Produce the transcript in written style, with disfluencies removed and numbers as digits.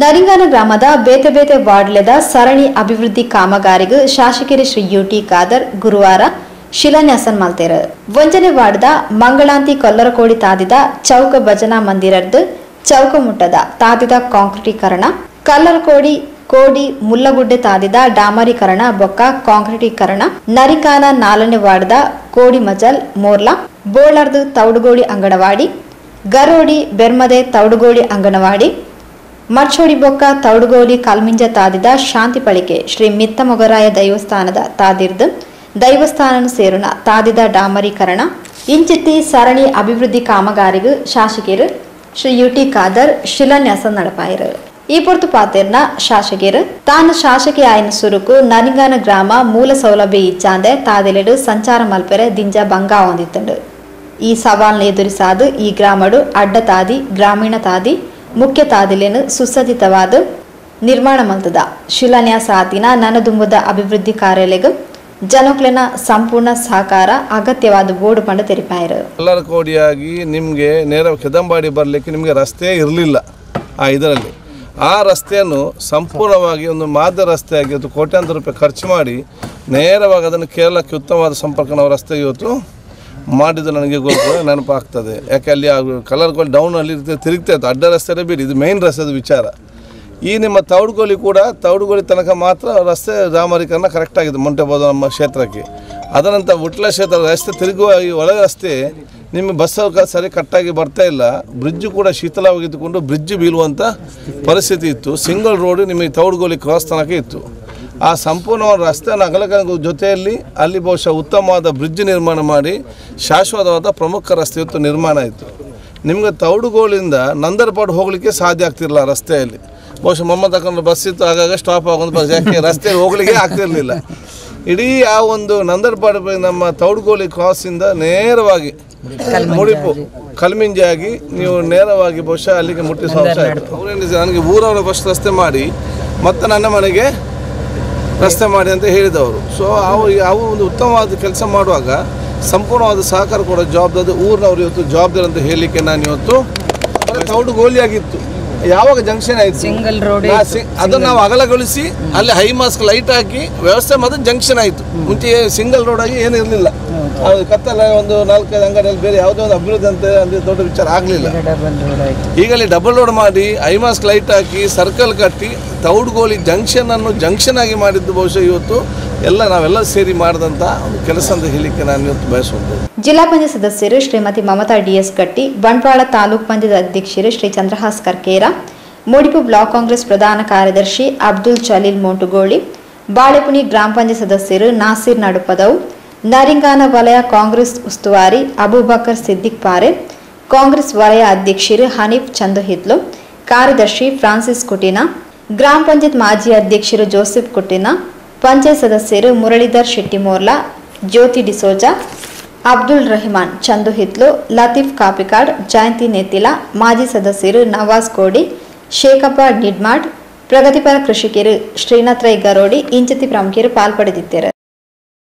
ನರಿಂಗಾನ ಗ್ರಾಮದ ಬೇತೆ ಬೇತೆ ವಾರ್ಡ್ಲೆದ ಸರಣಿ ಅಭಿವೃದ್ಧಿ ಕಾಮಗಾರಿಗೂ ಶಾಸಕರು ಶ್ರೀ ಯುಟಿ ಖಾದರ್ ಗುರುವಾರ ಶಿಲಾನ್ಯಾಸ ಮಾಡ್ತಾರೆ. ಒಂಜನೆ ವಾರ್ಡ್ದ ಮಂಗಳಾಂತಿ ಕೊಲ್ಲರಕೋಡಿ ತಾದಿದ ಚೌಕ ಭಜನಾ ಮಂದಿರದ ಚೌಕ ಮುಟ್ಟದ ತಾದಿದ ಕಾಂಕ್ರೀಟೀಕರಣ, ಕಲ್ಲರಕೋಡಿ ಕೋಡಿ ಮುಲ್ಲಗುಡ್ಡೆ ತಾದಿದ ಡಾಮರೀಕರಣ ಬೊಕ್ಕ ಕಾಂಕ್ರೀಟೀಕರಣ, ನರಿಂಗಾನ 4ನೇ ವಾರ್ಡ್ದ ಕೋಡಿ ಮಜಲ್ ಮೋರ್ಲಾ ಬೋಳರ್ದು ತೌಡುಗೋಡಿ ಅಂಗನವಾಡಿ, ಗರೋಡಿ ಬೆರ್ಮದೆ ತೌಡುಗೋಡಿ ಅಂಗನವಾಡಿ, ಮರ್ಚೋಡಿ ಬೊಕ್ಕ ತೌಡುಗೋಡಿ ಕಲ್ಮಿಂಜ ತಾದಿದ ಶಾಂತಿ ಪಳಿಕೆ ಶ್ರೀ ಮಿತ್ತ ಮೊಗರಾಯ ದೈವಸ್ಥಾನದ ತಾದಿರ್ದು ದೈವಸ್ಥಾನ ಸೇರುನ ತಾದಿದ ಡಾಮರೀಕರಣ ಇಂಚಿತ್ತಿ ಸರಣಿ ಅಭಿವೃದ್ಧಿ ಕಾಮಗಾರಿಗೂ ಶಾಸಕರು ಶ್ರೀ ಯುಟಿ ಖಾದರ್ ಶಿಲಾನ್ಯಾಸ ನಡಪಾಯಿರು. ಈ ಪೊರ್ತು ಪಾತೆರ್ನ ಶಾಸಕರು ತಾನು ಶಾಸಕಿ ಆಯ್ನ ಸುರುಕು ನರಿಂಗಾನ ಗ್ರಾಮ ಮೂಲ ಸೌಲಭ್ಯ ಇಚ್ಚಾಂದೆ ತಾದಿಲೆಡು ಸಂಚಾರ ಮಲ್ಪೆರೆ ದಿಂಜ ಬಂಗಾ ಹೊಂದಿತ್ತಂಡು. ಈ ಸವಾಲ್ನ ಎದುರಿಸಾದು ಈ ಗ್ರಾಮಡು ಅಡ್ಡ ತಾದಿ ಗ್ರಾಮೀಣ ತಾದಿ ಮುಖ್ಯ ತಾದಿಲೇನು ಸುಸಜ್ಜಿತವಾದ ನಿರ್ಮಾಣ ಮಲ್ತದ ಶಿಲಾನ್ಯಾಸ ಆತಿನ ನನದುಂಬುದ ಅಭಿವೃದ್ಧಿ ಕಾರ್ಯಾಲಯಗೂ ಜನಕ್ಲೆನ ಸಂಪೂರ್ಣ ಸಹಕಾರ ಅಗತ್ಯವಾದ ಬೋರ್ಡ್ ಪಂಡ ತೆರಿಪಾಯಿರು. ಕಲ್ಲರಕೋಡಿಯಾಗಿ ನಿಮಗೆ ನೇರ ಕೆದಂಬಾಡಿ ಬರಲಿಕ್ಕೆ ನಿಮಗೆ ರಸ್ತೆ ಇರಲಿಲ್ಲ. ಇದರಲ್ಲಿ ಆ ರಸ್ತೆಯನ್ನು ಸಂಪೂರ್ಣವಾಗಿ ಒಂದು ಮಾದರಿ ರಸ್ತೆಯಾಗಿ ಇವತ್ತು ಕೋಟ್ಯಾಂತರ ರೂಪಾಯಿ ಖರ್ಚು ಮಾಡಿ ನೇರವಾಗಿ ಅದನ್ನು ಕೇರಳಕ್ಕೆ ಉತ್ತಮವಾದ ಸಂಪರ್ಕ ನಾವು ರಸ್ತೆ ಇವತ್ತು ಮಾಡಿದ್ದು ನನಗೆ ಗೊತ್ತು ನೆನಪಾಗ್ತದೆ. ಯಾಕೆ ಅಲ್ಲಿ ಕಲ್ಲರಕೋಡಿ ಡೌನಲ್ಲಿ ತಿರುಗ್ತಾ ಇತ್ತು, ಅಡ್ಡ ರಸ್ತೆ ಬಿಡಿ, ಇದು ಮೇನ್ ರಸ್ತೆದ ವಿಚಾರ. ಈ ನಿಮ್ಮ ತೌಡುಗೋಲಿ ಕೂಡ ತೌಡುಗೋಲಿ ತನಕ ಮಾತ್ರ ರಸ್ತೆ ಡಾಮರೀಕರಣ ಕರೆಕ್ಟಾಗಿದೆ ಮೊಂಟೆಬೋದು ನಮ್ಮ ಕ್ಷೇತ್ರಕ್ಕೆ. ಅದರಂತ ವಿಟ್ಲ ಕ್ಷೇತ್ರ ರಸ್ತೆ ತಿರುಗುವ ಈ ಒಳಗೆ ರಸ್ತೆ ನಿಮಗೆ ಬಸ್ ಸರಿ ಕಟ್ಟಾಗಿ ಬರ್ತಾ ಇಲ್ಲ. ಬ್ರಿಡ್ಜು ಕೂಡ ಶೀತಲವಾಗಿದ್ದುಕೊಂಡು ಬ್ರಿಡ್ಜ್ ಬೀಳುವಂಥ ಪರಿಸ್ಥಿತಿ ಇತ್ತು. ಸಿಂಗಲ್ ರೋಡ್ ನಿಮಗೆ ತೌಡುಗೋಲಿ ಕ್ರಾಸ್ ತನಕ ಇತ್ತು. ಆ ಸಂಪೂರ್ಣವಾದ ರಸ್ತೆಯನ್ನು ಅಗಲಕ ಜೊತೆಯಲ್ಲಿ ಅಲ್ಲಿ ಬಹುಶಃ ಉತ್ತಮವಾದ ಬ್ರಿಡ್ಜ್ ನಿರ್ಮಾಣ ಮಾಡಿ ಶಾಶ್ವತವಾದ ಪ್ರಮುಖ ರಸ್ತೆ ಇವತ್ತು ನಿರ್ಮಾಣ ಆಯಿತು. ನಿಮಗೆ ತೌಡುಗೋಲಿಂದ ನಂದರ್ಪಾಡು ಹೋಗಲಿಕ್ಕೆ ಸಾಧ್ಯ ಆಗ್ತಿರಲಿಲ್ಲ ರಸ್ತೆಯಲ್ಲಿ. ಬಹುಶಃ ಮೊಹಮ್ಮದ್ ಹಾಕೊಂಡು ಬಸ್ ಇತ್ತು, ಆಗಾಗ ಸ್ಟಾಪ್ ಆಗೋದು ಬಸ್, ಯಾಕೆ ರಸ್ತೆಯಲ್ಲಿ ಹೋಗಲಿಕ್ಕೆ ಆಗ್ತಿರಲಿಲ್ಲ. ಇಡೀ ಆ ಒಂದು ನಂದರ್ಪಾಡು ನಮ್ಮ ತೌಡುಗೋಲಿ ಕ್ರಾಸಿಂದ ನೇರವಾಗಿ ಮುಡಿಪು ಕಲ್ಮಿಂಜಾಗಿ ನೀವು ನೇರವಾಗಿ ಬಹುಶಃ ಅಲ್ಲಿಗೆ ಮುಟ್ಟಿಸುವ ಅಂಶ ಆಯಿತು. ಅವರೇನಿದೆ ನನಗೆ ಊರವರ ಫಸ್ಟ್ ರಸ್ತೆ ಮಾಡಿ ಮತ್ತು ನನ್ನ ಮನೆಗೆ ರಸ್ತೆ ಮಾಡಿ ಅಂತ ಹೇಳಿದವರು. ಸೊ ಅವು ಒಂದು ಉತ್ತಮವಾದ ಕೆಲಸ ಮಾಡುವಾಗ ಸಂಪೂರ್ಣವಾದ ಸಹಕಾರ ಕೊಡೋ ಜವಾಬ್ದಾರಿ ಊರಿನವರು ಇವತ್ತು ಜವಾಬ್ದಾರಿ ಅಂತ ಹೇಳಲಿಕ್ಕೆ ನಾನು ಇವತ್ತು ತೌಡುಗೋಲಿಯಾಗಿತ್ತು. ಯಾವಾಗ ಜಂಕ್ಷನ್ ಆಯಿತು ಸಿಂಗಲ್ ರೋಡ್ ಅದನ್ನು ನಾವು ಅಗಲಗೊಳಿಸಿ ಅಲ್ಲಿ ಹೈ ಮಾಸ್ಕ್ ಲೈಟ್ ಹಾಕಿ ವ್ಯವಸ್ಥೆ ಮಾತ್ರ ಜಂಕ್ಷನ್ ಆಯಿತು. ಮುಂಚೆ ಸಿಂಗಲ್ ರೋಡ್ ಆಗಿ ಏನು ಇರಲಿಲ್ಲ. ಕತ್ತಲ ಒಂದು 4-5 ಅಂಗಡಿಯಲ್ಲಿ ಬೇರೆ ಯಾವುದೋ ಒಂದು ಅಭಿವೃದ್ಧಿ ಅಂತ ಅಂದರೆ ದೊಡ್ಡ ವಿಚಾರ ಆಗಲಿಲ್ಲ. ಈಗ ಅಲ್ಲಿ ಡಬಲ್ ರೋಡ್ ಮಾಡಿ ಹೈ ಮಾಸ್ಕ್ ಲೈಟ್ ಹಾಕಿ ಸರ್ಕಲ್ ಕಟ್ಟಿ ತೌಡುಗೋಲಿ ಜಂಕ್ಷನನ್ನು ಜಂಕ್ಷನ್ ಆಗಿ ಮಾಡಿದ್ದು ಬಹುಶಃ ಇವತ್ತು ನಾವೆಲ್ಲ ಸೇರಿ ಮಾಡಿದಂಥ ಒಂದು ಕೆಲಸ ಅಂತ ಹೇಳಲಿಕ್ಕೆ ನಾನು ಇವತ್ತು ಬಯಸುವಂಥದ್ದು. ಜಿಲ್ಲಾ ಪಂಚಾಯತ್ ಸದಸ್ಯರು ಶ್ರೀಮತಿ ಮಮತಾ ಡಿಎಸ್ ಗಟ್ಟಿ, ಬಂಟ್ವಾಳ ತಾಲೂಕು ಪಂಚಾಯತ್ ಅಧ್ಯಕ್ಷರು ಶ್ರೀ ಚಂದ್ರಹಾಸ್ ಕರ್ಕೇರ, ಮೂಡಿಪು ಬ್ಲಾಕ್ ಕಾಂಗ್ರೆಸ್ ಪ್ರಧಾನ ಕಾರ್ಯದರ್ಶಿ ಅಬ್ದುಲ್ ಚಲೀಲ್ ಮೋಂಟುಗೋಳಿ, ಬಾಳೆಪುಣಿ ಗ್ರಾಮ ಪಂಚಾಯತ್ ಸದಸ್ಯರು ನಾಸೀರ್ ನಡುಪದವು, ನರಿಂಗಾನ ವಲಯ ಕಾಂಗ್ರೆಸ್ ಉಸ್ತುವಾರಿ ಅಬೂಬಕರ್ ಸಿದ್ದಿಕ್ ಪಾರೆ, ಕಾಂಗ್ರೆಸ್ ವಲಯ ಅಧ್ಯಕ್ಷರು ಹನೀಫ್ ಚಂದುಹಿತ್ಲು, ಕಾರ್ಯದರ್ಶಿ ಫ್ರಾನ್ಸಿಸ್ ಕುಟಿನಾ, ಗ್ರಾಮ ಪಂಚಾಯತ್ ಮಾಜಿ ಅಧ್ಯಕ್ಷರು ಜೋಸೆಫ್ ಕುಟಿನಾ, ಪಂಚಾಯತ್ ಸದಸ್ಯರು ಮುರಳೀಧರ್ ಶೆಟ್ಟಿಮೋರ್ಲಾ, ಜ್ಯೋತಿ ಡಿಸೋಜಾ, ಅಬ್ದುಲ್ ರಹಿಮಾನ್ ಚಂದುಹಿತ್ಲು, ಲತೀಫ್ ಕಾಪಿಕಾಡ್, ಜಯಂತಿ ನೆತ್ತಿಲಾ, ಮಾಜಿ ಸದಸ್ಯರು ನವಾಜ್ ಕೋಡಿ, ಶೇಖಪ್ಪ ನಿಡ್ಮಾಡ್, ಪ್ರಗತಿಪರ ಕೃಷಿಕರು ಶ್ರೀನಾಥ್ ರೈ ಗರೋಡಿ ಇಂಚತಿ ಪ್ರಮುಖರು ಪಾಲ್ಪಡೆದಿದ್ದಾರೆ.